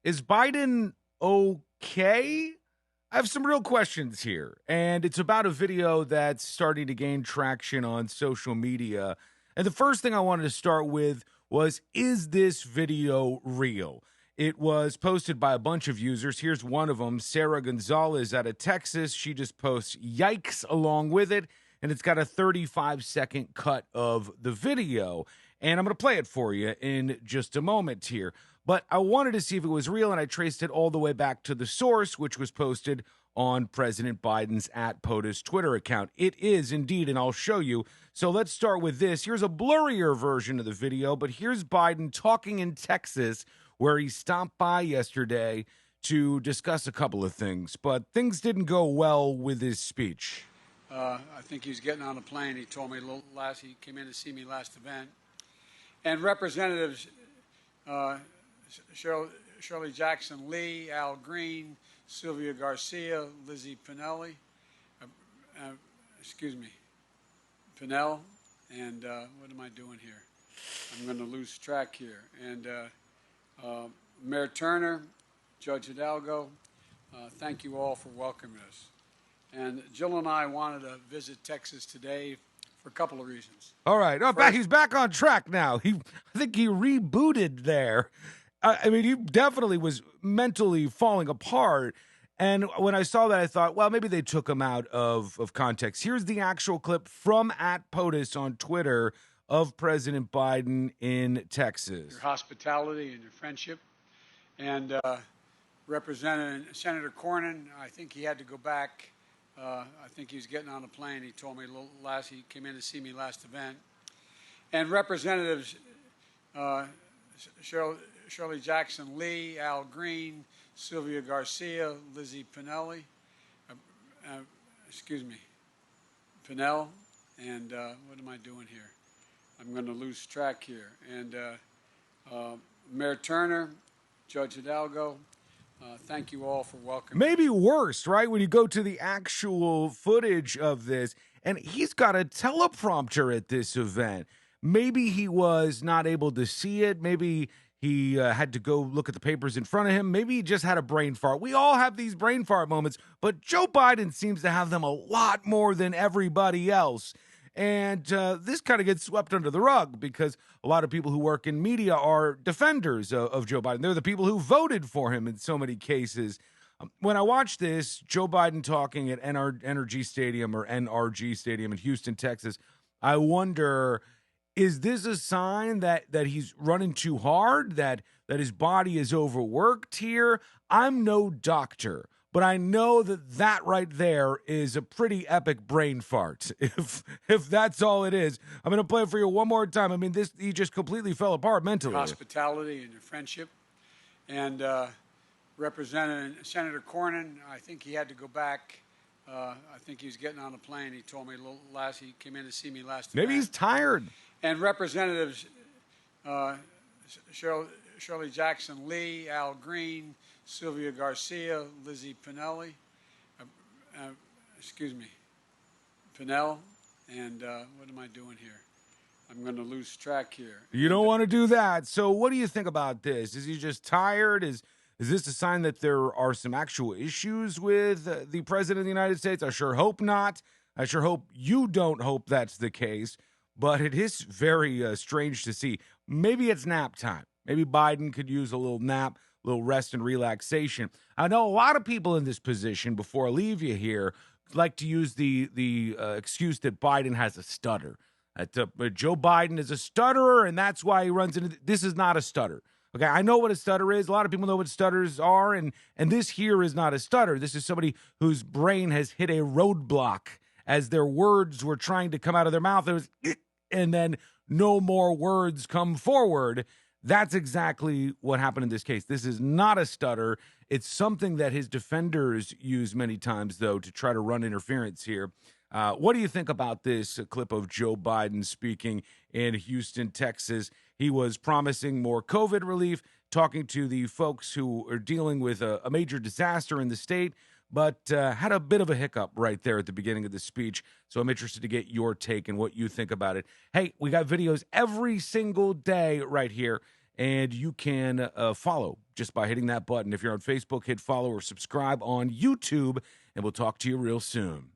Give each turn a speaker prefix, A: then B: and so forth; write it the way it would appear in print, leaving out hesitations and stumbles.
A: Is Biden okay? I have some real questions here, and it's about a video that's starting to gain traction on social media. And the first thing I wanted to start with was, is this video real? It was posted by a bunch of users. Here's one of them, Sarah Gonzalez out of Texas. She just posts yikes along with it, and it's got a 35-second cut of the video. And I'm going to play it for you in just a moment here. But I wanted to see if it was real, and I traced it all the way back to the source, which was posted on President Biden's @POTUS Twitter account. It is indeed, and I'll show you. So let's start with this. Here's a blurrier version of the video, but here's Biden talking in Texas, where he stopped by yesterday to discuss a couple of things. But things didn't go well with his speech.
B: I think he was getting on a plane. He told me he came in to see me last event. And Representatives Shirley Jackson Lee, Al Green, Sylvia Garcia, Lizzie Pinelli, Pinell, and what am I doing here? I'm going to lose track here. And Mayor Turner, Judge Hidalgo, thank you all for welcoming us. And Jill and I wanted to visit Texas today for a couple of reasons.
A: All right. He's back on track now. I think he rebooted there. I mean, he definitely was mentally falling apart. And when I saw that, I thought, well, maybe they took him out of context. Here's the actual clip from @POTUS on Twitter of President Biden in Texas.
B: Your hospitality and your friendship. And Representative Senator Cornyn, I think he had to go back. I think he was getting on a plane. He told me he came in to see me last event. And Representatives Shirley Jackson Lee, Al Green, Sylvia Garcia, Lizzie Pinelli, Pinell, and what am I doing here? I'm going to lose track here. And Mayor Turner, Judge Hidalgo, thank you all for welcoming.
A: Maybe worse, right? When you go to the actual footage of this, and he's got a teleprompter at this event. Maybe he was not able to see it. Maybe he had to go look at the papers in front of him. Maybe he just had a brain fart. We all have these brain fart moments, but Joe Biden seems to have them a lot more than everybody else. And this kind of gets swept under the rug because a lot of people who work in media are defenders of Joe Biden. They're the people who voted for him in so many cases. When I watch this, Joe Biden talking at NRG Stadium or NRG Stadium in Houston, Texas, I wonder, is this a sign that he's running too hard, that his body is overworked here? I'm no doctor, but I know that right there is a pretty epic brain fart. If that's all it is, I'm going to play it for you one more time. I mean, he just completely fell apart mentally.
B: Your hospitality and your friendship. And Representative Senator Cornyn, I think he had to go back. I think he was getting on a plane. He told me he came in to see me last
A: Maybe
B: event.
A: he's tired.
B: And Representatives Shirley Jackson Lee, Al Green, Sylvia Garcia, Lizzie Pinelli, Pinell, and what am I doing here? I'm going to lose track here.
A: You don't want to do that. So what do you think about this? Is he just tired? Is this a sign that there are some actual issues with the president of the United States? I sure hope not. I sure hope you don't hope that's the case. But it is very strange to see. Maybe it's nap time. Maybe Biden could use a little nap, a little rest and relaxation. I know a lot of people in this position, before I leave you here, like to use the excuse that Biden has a stutter. Joe Biden is a stutterer, and that's why he runs into this. Is not a stutter. Okay, I know what a stutter is. A lot of people know what stutters are, and this here is not a stutter. This is somebody whose brain has hit a roadblock as their words were trying to come out of their mouth. It was, and then no more words come forward. That's exactly what happened in this case. This is not a stutter. It's something that his defenders use many times, though, to try to run interference here. What do you think about this clip of Joe Biden speaking in Houston, Texas? He was promising more COVID relief, talking to the folks who are dealing with a major disaster in the state, but had a bit of a hiccup right there at the beginning of the speech. So I'm interested to get your take and what you think about it. Hey, we got videos every single day right here. and you can follow just by hitting that button. If you're on Facebook, hit follow or subscribe on YouTube, and we'll talk to you real soon.